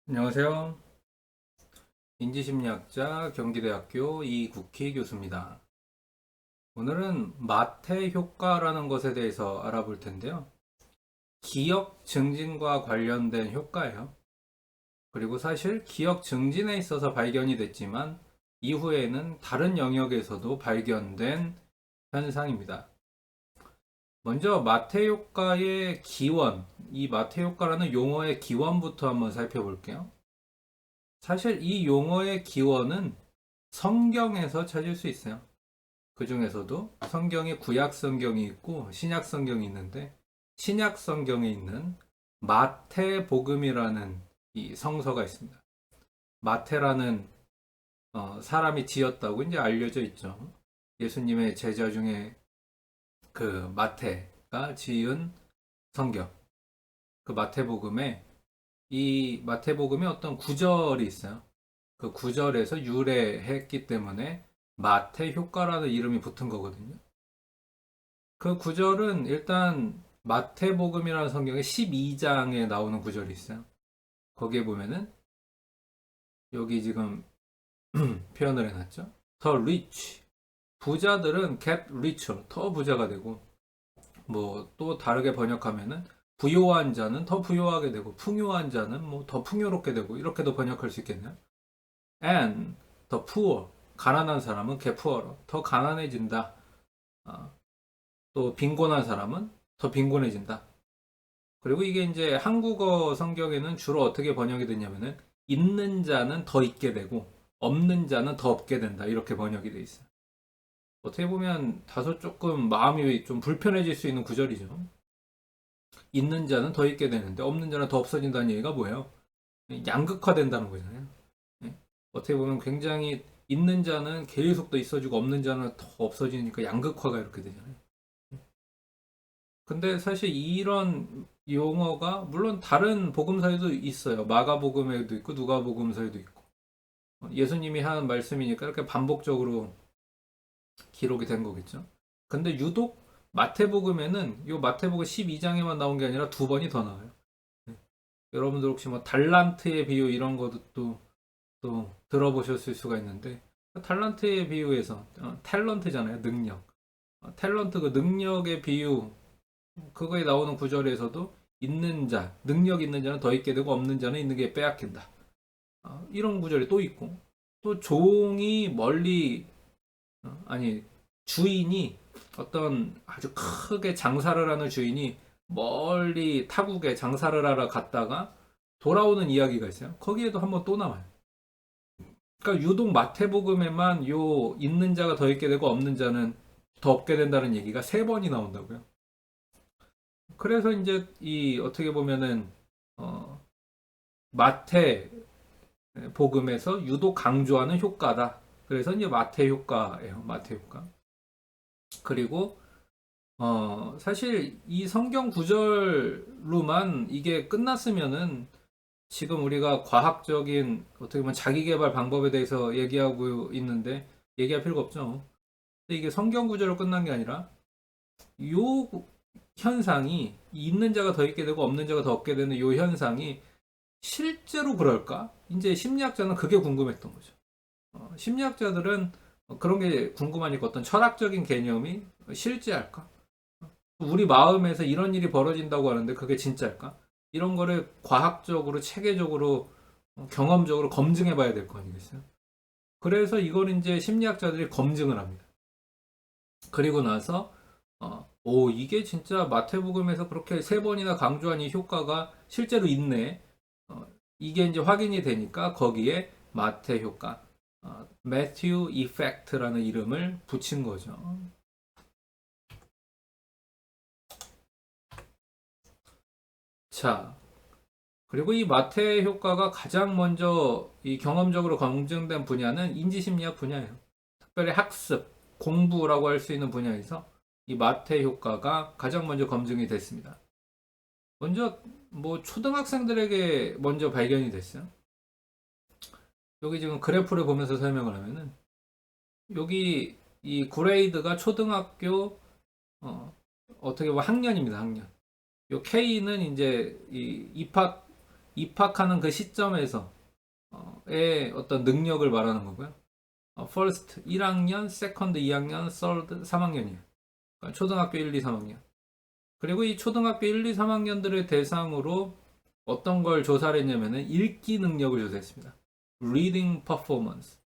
안녕하세요. 인지심리학자 경기대학교 이국희 교수입니다. 오늘은 마태 효과라는 것에 대해서 알아볼 텐데요. 기억 증진과 관련된 효과예요. 그리고 사실 기억 증진에 있어서 발견이 됐지만 이후에는 다른 영역에서도 발견된 현상입니다. 먼저 마태 효과의 기원, 이 마태 효과라는 용어의 기원부터 한번 살펴볼게요. 사실 이 용어의 기원은 성경에서 찾을 수 있어요. 그 중에서도 성경이 구약 성경이 있고 신약 성경이 있는데 신약 성경에 있는 마태복음이라는 이 성서가 있습니다. 마태라는 사람이 지었다고 이제 알려져 있죠. 예수님의 제자 중에 그 마태가 지은 성경, 그 마태복음에 이 마태복음에 어떤 구절이 있어요. 그 구절에서 유래했기 때문에 마태 효과라는 이름이 붙은 거거든요. 그 구절은 일단 마태복음이라는 성경의 12장에 나오는 구절이 있어요. 거기에 보면은 여기 지금 표현을 해놨죠. The rich 부자들은 get richer 더 부자가 되고 뭐 또 다르게 번역하면은 부요한 자는 더 부요하게 되고 풍요한 자는 뭐 더 풍요롭게 되고 이렇게도 번역할 수 있겠네요. And the poor 가난한 사람은 get poorer 더 가난해진다. 어, 또 빈곤한 사람은 더 빈곤해진다. 그리고 이게 이제 한국어 성경에는 주로 어떻게 번역이 됐냐면은 있는 자는 더 있게 되고 없는 자는 더 없게 된다. 이렇게 번역이 돼 있어요. 어떻게 보면 다소 조금 마음이 좀 불편해질 수 있는 구절이죠. 있는 자는 더 있게 되는데 없는 자는 더 없어진다는 얘기가 뭐예요? 양극화된다는 거잖아요. 예? 어떻게 보면 굉장히 있는 자는 계속 더 있어지고 없는 자는 더 없어지니까 양극화가 이렇게 되잖아요. 근데 사실 이런 용어가 물론 다른 복음서에도 있어요. 마가복음에도 있고 누가복음서에도 있고. 예수님이 한 말씀이니까 이렇게 반복적으로 기록이 된 거겠죠. 근데 유독 마태복음에는 요 마태복음 12장에만 나온 게 아니라 두 번이 더 나와요. 네. 여러분들 혹시 뭐 달란트의 비유 이런 것도 또 들어보셨을 수가 있는데 달란트의 비유에서 탤런트잖아요. 능력. 탤런트 그 능력의 비유 그거에 나오는 구절에서도 있는 자, 능력 있는 자는 더 있게 되고 없는 자는 있는 게 빼앗긴다. 이런 구절이 또 있고 또 종이 멀리 아니 주인이 어떤 아주 크게 장사를 하는 주인이 멀리 타국에 장사를 하러 갔다가 돌아오는 이야기가 있어요. 거기에도 한번 또 나와요. 그러니까 유독 마태복음에만 요 있는 자가 더 있게 되고 없는 자는 더 없게 된다는 얘기가 세 번이 나온다고요. 그래서 이제 이 어떻게 보면은 어, 마태 복음에서 유독 강조하는 효과다. 그래서 이제 마태 효과예요. 마태 효과. 그리고 사실 이 성경 구절로만 이게 끝났으면은 지금 우리가 과학적인 어떻게 보면 자기계발 방법에 대해서 얘기하고 있는데 얘기할 필요가 없죠. 근데 이게 성경 구절로 끝난 게 아니라 요 현상이 있는 자가 더 있게 되고 없는 자가 더 없게 되는 요 현상이 실제로 그럴까? 이제 심리학자는 그게 궁금했던 거죠. 심리학자들은 그런 게 궁금하니까 어떤 철학적인 개념이 실제할까? 우리 마음에서 이런 일이 벌어진다고 하는데 그게 진짜일까? 이런 거를 과학적으로, 체계적으로, 경험적으로 검증해 봐야 될 거 아니겠어요? 그래서 이걸 이제 심리학자들이 검증을 합니다. 그리고 나서, 오, 이게 진짜 마태복음에서 그렇게 세 번이나 강조한 이 효과가 실제로 있네. 이게 이제 확인이 되니까 거기에 마태 효과, 매튜 이펙트라는 이름을 붙인 거죠. 자, 그리고 이 마태 효과가 가장 먼저 이 경험적으로 검증된 분야는 인지심리학 분야예요. 특별히 학습, 공부라고 할 수 있는 분야에서 이 마태 효과가 가장 먼저 검증이 됐습니다. 먼저 뭐 초등학생들에게 먼저 발견이 됐어요. 여기 지금 그래프를 보면서 설명을 하면은 여기 이 그레이드가 초등학교 어떻게 보면 학년입니다. 학년. 요 K는 이제 이 입학 입학하는 그 시점에서 의 어떤 능력을 말하는 거고요. first 1학년, second 2학년, third 3학년이에요. 그러니까 초등학교 1, 2, 3학년. 그리고 이 초등학교 1, 2, 3학년들을 대상으로 어떤 걸 조사를 했냐면은 읽기 능력을 조사했습니다. reading performance.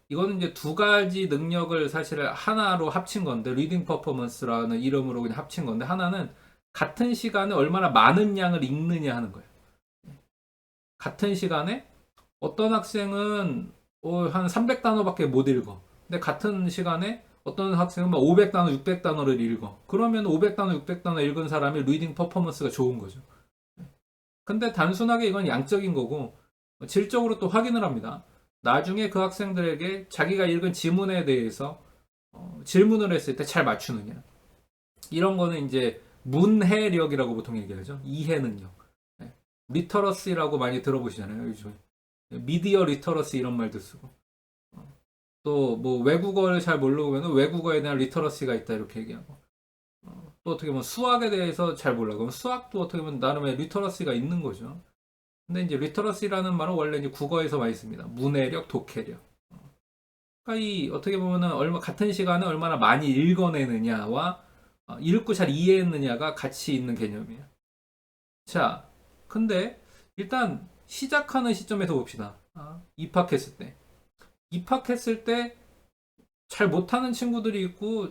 이거는 이제 두 가지 능력을 사실 하나로 합친 건데, reading performance라는 이름으로 그냥 합친 건데, 하나는 같은 시간에 얼마나 많은 양을 읽느냐 하는 거예요. 같은 시간에 어떤 학생은 한 300단어밖에 못 읽어. 근데 같은 시간에 어떤 학생은 막 500단어, 600단어를 읽어. 그러면 500단어, 600단어 읽은 사람이 리딩 퍼포먼스가 좋은 거죠. 근데 단순하게 이건 양적인 거고, 질적으로 또 확인을 합니다. 나중에 그 학생들에게 자기가 읽은 지문에 대해서 질문을 했을 때 잘 맞추느냐. 이런 거는 이제 문해력이라고 보통 얘기하죠. 이해 능력. 리터러시라고 많이 들어보시잖아요, 요즘에. 미디어 리터러시 이런 말도 쓰고. 또 뭐 외국어를 잘 모르면 외국어에 대한 리터러시가 있다 이렇게 얘기하고. 또 어떻게 보면 수학에 대해서 잘 몰라. 그럼 수학도 어떻게 보면 나름의 리터러시가 있는 거죠. 근데 이제 리터러시라는 말은 원래 이제 국어에서 많이 씁니다. 문해력, 독해력. 그러니까 이 어떻게 보면은 같은 시간에 얼마나 많이 읽어내느냐와 읽고 잘 이해했느냐가 같이 있는 개념이에요. 자, 근데 일단 시작하는 시점에서 봅시다. 입학했을 때. 입학했을 때 잘 못하는 친구들이 있고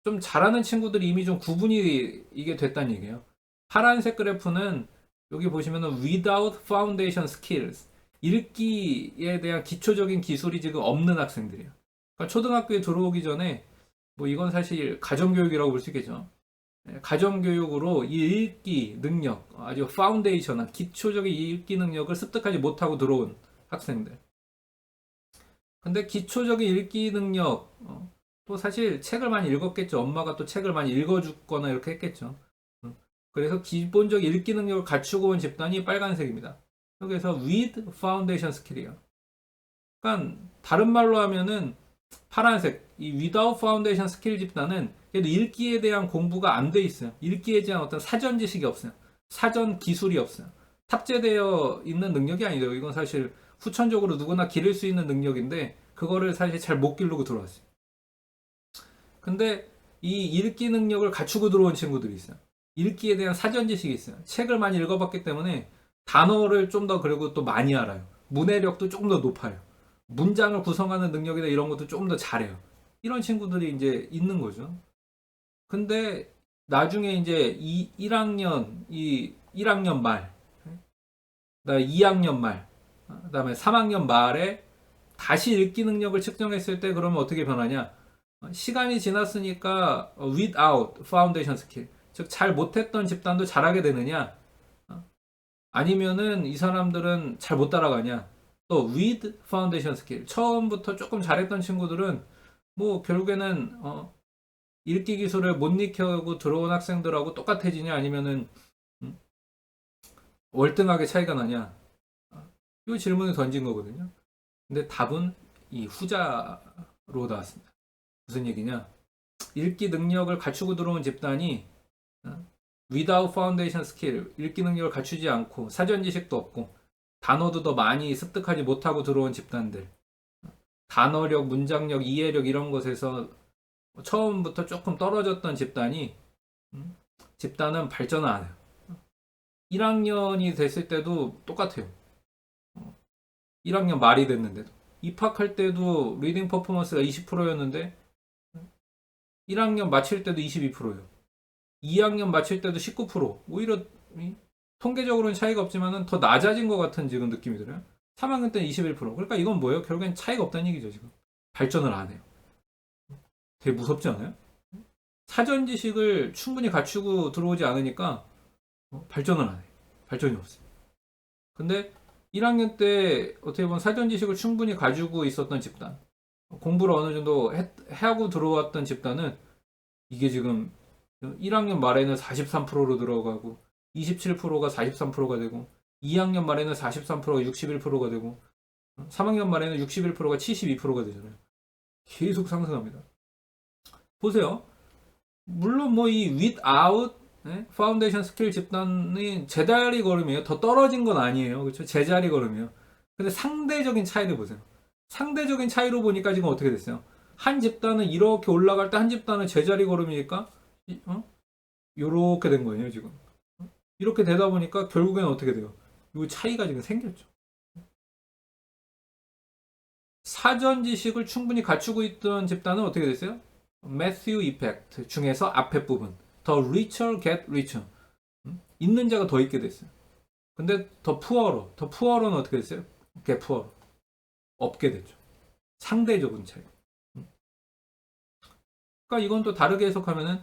좀 잘하는 친구들이 이미 좀 구분이 이게 됐다는 얘기예요. 파란색 그래프는 여기 보시면은 without foundation skills, 읽기에 대한 기초적인 기술이 지금 없는 학생들이에요. 그러니까 초등학교에 들어오기 전에 뭐 이건 사실 가정교육이라고 볼 수 있겠죠. 가정교육으로 이 읽기 능력, 아주 파운데이션한 기초적인 이 읽기 능력을 습득하지 못하고 들어온 학생들. 근데 기초적인 읽기 능력, 또 사실 책을 많이 읽었겠죠. 엄마가 또 책을 많이 읽어주거나 이렇게 했겠죠. 그래서 기본적 읽기 능력을 갖추고 온 집단이 빨간색입니다. 여기서 with foundation skill이에요. 그러니까 다른 말로 하면은 파란색, 이 without foundation skill 집단은 그래도 읽기에 대한 공부가 안 돼 있어요. 읽기에 대한 어떤 사전 지식이 없어요. 사전 기술이 없어요. 탑재되어 있는 능력이 아니죠. 이건 사실 후천적으로 누구나 기를 수 있는 능력인데 그거를 사실 잘 못 기르고 들어왔어요. 근데 이 읽기 능력을 갖추고 들어온 친구들이 있어요. 읽기에 대한 사전 지식이 있어요. 책을 많이 읽어봤기 때문에 단어를 좀 더 그리고 또 많이 알아요. 문해력도 조금 더 높아요. 문장을 구성하는 능력이나 이런 것도 조금 더 잘해요. 이런 친구들이 이제 있는 거죠. 근데 나중에 이제 1학년 말, 그다음에 2학년 말, 그다음에 3학년 말에 다시 읽기 능력을 측정했을 때 그러면 어떻게 변하냐? 시간이 지났으니까 without foundation skill, 즉 잘 못했던 집단도 잘하게 되느냐? 아니면은 이 사람들은 잘 못 따라가냐? 또 with foundation skill, 처음부터 조금 잘했던 친구들은 뭐 결국에는 읽기 기술을 못 익혀고 들어온 학생들하고 똑같아지냐 아니면은 월등하게 차이가 나냐? 이 질문을 던진 거거든요. 근데 답은 이 후자로 나왔습니다. 무슨 얘기냐? 읽기 능력을 갖추고 들어온 집단이 without foundation skill, 읽기 능력을 갖추지 않고 사전 지식도 없고 단어도 더 많이 습득하지 못하고 들어온 집단들, 단어력, 문장력, 이해력 이런 것에서 처음부터 조금 떨어졌던 집단은 발전을 안 해요. 1학년이 됐을 때도 똑같아요. 1학년 말이 됐는데도 입학할 때도 리딩 퍼포먼스가 20%였는데 1학년 마칠 때도 22%예요. 2학년 마칠 때도 19%. 오히려 통계적으로는 차이가 없지만 더 낮아진 것 같은 지금 느낌이 들어요. 3학년 때는 21%. 그러니까 이건 뭐예요? 결국엔 차이가 없다는 얘기죠. 지금 발전을 안 해요. 되게 무섭지 않아요? 사전 지식을 충분히 갖추고 들어오지 않으니까 발전을 안 해요. 발전이 없어요. 근데 1학년 때 어떻게 보면 사전 지식을 충분히 가지고 있었던 집단, 공부를 어느 정도 하고 들어왔던 집단은 이게 지금 1학년 말에는 43%로 들어가고 27%가 43%가 되고 2학년 말에는 43%가 61%가 되고 3학년 말에는 61%가 72%가 되잖아요. 계속 상승합니다. 보세요. 물론 뭐 이 without 파운데이션 스킬 집단이 제자리 걸음이에요. 더 떨어진 건 아니에요. 그렇죠? 제자리 걸음이에요. 근데 상대적인 차이를 보세요. 상대적인 차이로 보니까 지금 어떻게 됐어요? 한 집단은 이렇게 올라갈 때 한 집단은 제자리 걸음이니까 요렇게 된 거예요, 지금. 이렇게 되다 보니까 결국에는 어떻게 돼요? 이 차이가 지금 생겼죠. 사전 지식을 충분히 갖추고 있던 집단은 어떻게 됐어요? 매튜 이펙트 중에서 앞에 부분 더 richer get richer 있는 자가 더 있게 됐어요. 근데 더 푸어로는 어떻게 됐어요? get poor 없게 됐죠. 상대적인 차이. 그러니까 이건 또 다르게 해석하면은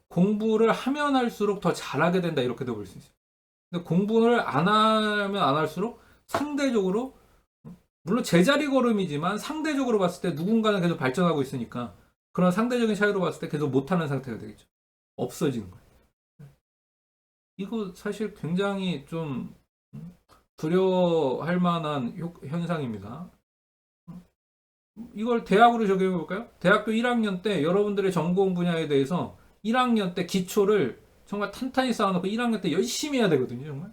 공부를 하면 할수록 더 잘하게 된다 이렇게도 볼 수 있어요. 근데 공부를 안 하면 안 할수록 상대적으로 물론 제자리 걸음이지만 상대적으로 봤을 때 누군가는 계속 발전하고 있으니까 그런 상대적인 차이로 봤을 때 계속 못하는 상태가 되겠죠. 없어지는 거예요. 이거 사실 굉장히 좀 두려워할 만한 현상입니다. 이걸 대학으로 적용해 볼까요? 대학교 1학년 때 여러분들의 전공 분야에 대해서 1학년 때 기초를 정말 탄탄히 쌓아놓고 1학년 때 열심히 해야 되거든요, 정말.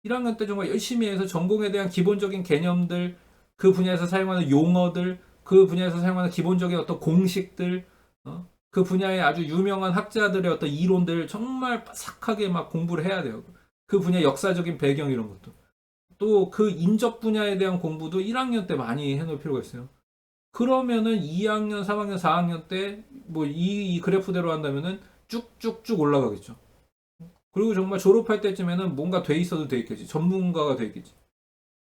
1학년 때 정말 열심히 해서 전공에 대한 기본적인 개념들, 그 분야에서 사용하는 용어들, 그 분야에서 사용하는 기본적인 어떤 공식들, 그 분야의 아주 유명한 학자들의 어떤 이론들 정말 빠삭하게 막 공부를 해야 돼요. 그 분야 역사적인 배경 이런 것도. 또 그 인접 분야에 대한 공부도 1학년 때 많이 해놓을 필요가 있어요. 그러면은 2학년, 3학년, 4학년 때 뭐 이 그래프대로 한다면은 쭉쭉쭉 올라가겠죠. 그리고 정말 졸업할 때쯤에는 뭔가 돼 있어도 돼 있겠지. 전문가가 돼 있겠지.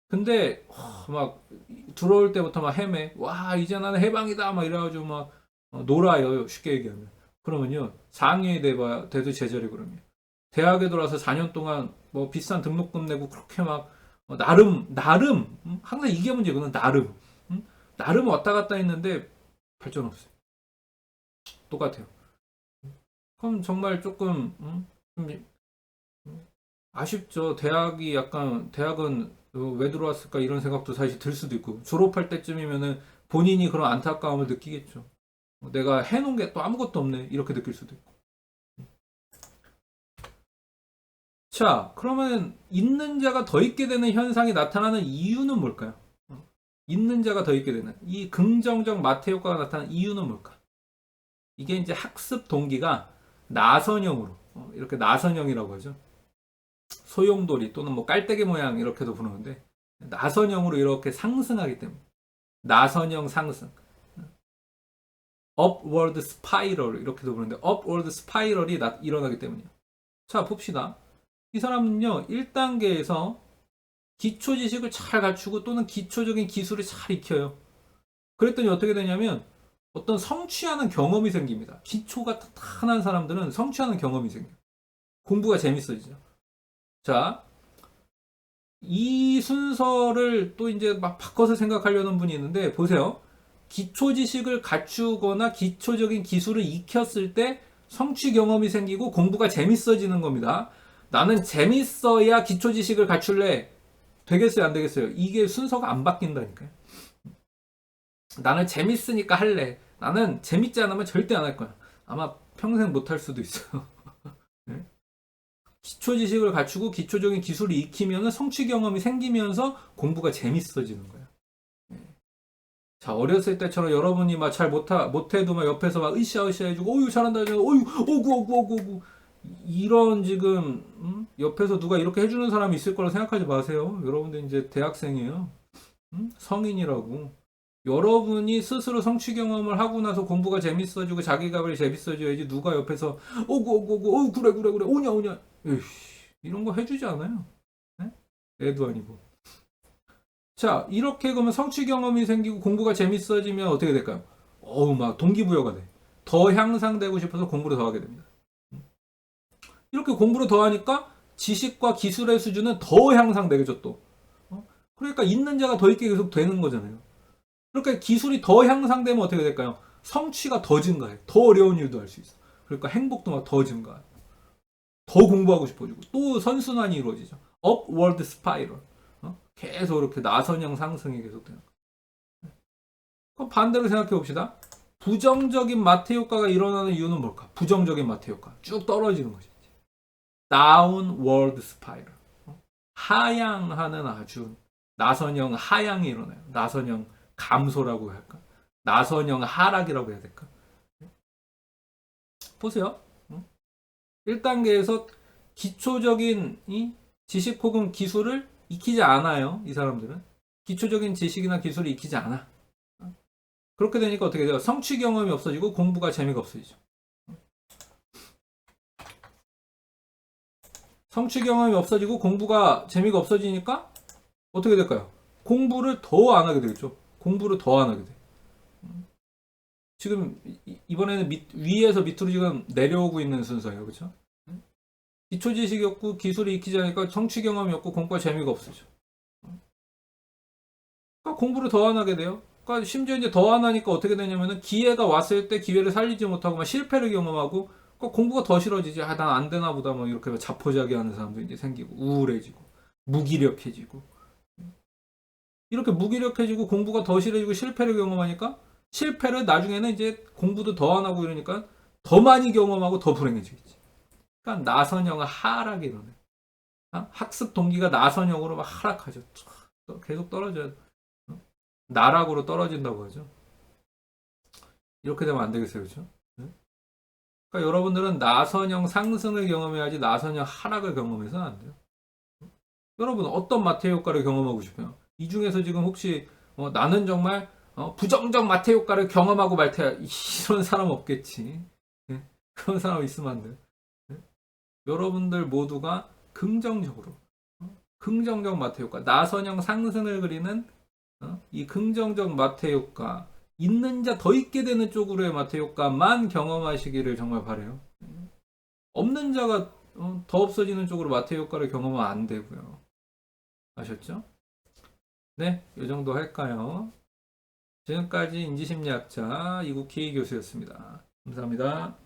근데 막 들어올 때부터 막 헤매. 와 이제 나는 해방이다 막 이래가지고 막 놀아요. 쉽게 얘기하면. 그러면요 4학년이 돼도 제자리 그러면. 대학에 들어와서 4년 동안 뭐 비싼 등록금 내고 그렇게 막 나름 항상 이게 문제거든. 나름 왔다 갔다 했는데 발전 없어요. 똑같아요. 그럼 정말 조금 좀 아쉽죠. 대학은 왜 들어왔을까 이런 생각도 사실 들 수도 있고 졸업할 때쯤이면은 본인이 그런 안타까움을 느끼겠죠. 내가 해놓은 게 또 아무것도 없네 이렇게 느낄 수도 있고. 자, 그러면 있는 자가 더 있게 되는 현상이 나타나는 이유는 뭘까요? 있는 자가 더 있게 되는 이 긍정적 마태 효과가 나타나는 이유는 뭘까? 이게 이제 학습 동기가 나선형으로 이렇게 나선형이라고 하죠. 소용돌이 또는 뭐 깔때기 모양 이렇게도 부르는데 나선형으로 이렇게 상승하기 때문에 나선형 상승 upward spiral 이렇게도 부르는데 upward spiral이 일어나기 때문이에요. 자 봅시다. 이 사람은요 1단계에서 기초 지식을 잘 갖추고 또는 기초적인 기술을 잘 익혀요. 그랬더니 어떻게 되냐면 어떤 성취하는 경험이 생깁니다. 기초가 탄탄한 사람들은 성취하는 경험이 생겨요. 공부가 재밌어지죠. 자, 이 순서를 또 이제 막 바꿔서 생각하려는 분이 있는데 보세요. 기초 지식을 갖추거나 기초적인 기술을 익혔을 때 성취 경험이 생기고 공부가 재밌어지는 겁니다. 나는 재밌어야 기초 지식을 갖출래. 되겠어요, 안 되겠어요? 이게 순서가 안 바뀐다니까요. 나는 재밌으니까 할래. 나는 재밌지 않으면 절대 안 할 거야. 아마 평생 못 할 수도 있어요. 네? 기초 지식을 갖추고 기초적인 기술을 익히면 성취 경험이 생기면서 공부가 재밌어지는 거야. 네. 자, 어렸을 때처럼 여러분이 막 잘 못해도 막 옆에서 막 으쌰으쌰 해주고, 어유 잘한다, 어유, 오구. 이런 지금, 옆에서 누가 이렇게 해주는 사람이 있을 거라 생각하지 마세요. 여러분들 이제 대학생이에요. 성인이라고. 여러분이 스스로 성취 경험을 하고 나서 공부가 재밌어지고 자기가 재밌어져야지 누가 옆에서 오구 그래 오냐 에이씨, 이런 거 해주지 않아요. 네? 애도 아니고. 자 이렇게 그러면 성취 경험이 생기고 공부가 재밌어지면 어떻게 될까요? 막 동기부여가 돼. 더 향상되고 싶어서 공부를 더 하게 됩니다. 이렇게 공부를 더 하니까 지식과 기술의 수준은 더 향상되겠죠 또. 그러니까 있는 자가 더 있게 계속 되는 거잖아요. 그러니까 기술이 더 향상되면 어떻게 될까요? 성취가 더 증가해. 더 어려운 일도 할 수 있어. 그러니까 행복도 막 더 증가해. 더 공부하고 싶어지고 또 선순환이 이루어지죠. upward spiral. 계속 이렇게 나선형 상승이 계속되는 거예요. 그럼 반대로 생각해 봅시다. 부정적인 마태 효과가 일어나는 이유는 뭘까? 부정적인 마태 효과. 쭉 떨어지는 것이지. Downward spiral. 하향하는 아주 나선형 하향이 일어나요. 나선형 감소라고 해야 할까? 나선형 하락이라고 해야 될까? 보세요. 1단계에서 기초적인 이 지식 혹은 기술을 익히지 않아요. 이 사람들은. 기초적인 지식이나 기술을 익히지 않아. 그렇게 되니까 어떻게 돼요? 성취 경험이 없어지고 공부가 재미가 없어지죠. 성취 경험이 없어지고 공부가 재미가 없어지니까 어떻게 될까요? 공부를 더 안 하게 되겠죠. 공부를 더 안 하게 돼. 지금 이번에는 위에서 밑으로 지금 내려오고 있는 순서예요. 그렇죠? 기초 지식이 없고 기술이 익히지 않으니까 성취 경험이 없고 공부가 재미가 없어져. 그러니까 공부를 더 안 하게 돼요. 그러니까 심지어 이제 더 안 하니까 어떻게 되냐면은 기회가 왔을 때 기회를 살리지 못하고 막 실패를 경험하고 그러니까 공부가 더 싫어지지. 아, 난 안 되나 보다 뭐 이렇게 자포자기하는 사람도 이제 생기고 우울해지고 무기력해지고 이렇게 무기력해지고 공부가 더 싫어지고 실패를 경험하니까 실패를 나중에는 이제 공부도 더 안 하고 이러니까 더 많이 경험하고 더 불행해지겠지. 그러니까 나선형은 하락이 일어나요. 학습 동기가 나선형으로 막 하락하죠. 계속 떨어져요. 나락으로 떨어진다고 하죠. 이렇게 되면 안 되겠어요. 그렇죠? 그러니까 여러분들은 나선형 상승을 경험해야지 나선형 하락을 경험해서는 안 돼요. 여러분 어떤 마태 효과를 경험하고 싶어요? 이 중에서 지금 혹시 나는 정말 부정적 마태 효과를 경험하고 말 테야 이런 사람 없겠지. 네? 그런 사람 있으면 안 돼요. 네? 여러분들 모두가 긍정적으로 긍정적 마태 효과 나선형 상승을 그리는 이 긍정적 마태 효과 있는 자 더 있게 되는 쪽으로의 마태 효과만 경험하시기를 정말 바래요. 없는 자가 더 없어지는 쪽으로 마태 효과를 경험하면 안 되고요. 아셨죠? 네, 이 정도 할까요? 지금까지 인지심리학자 이국희 교수였습니다. 감사합니다.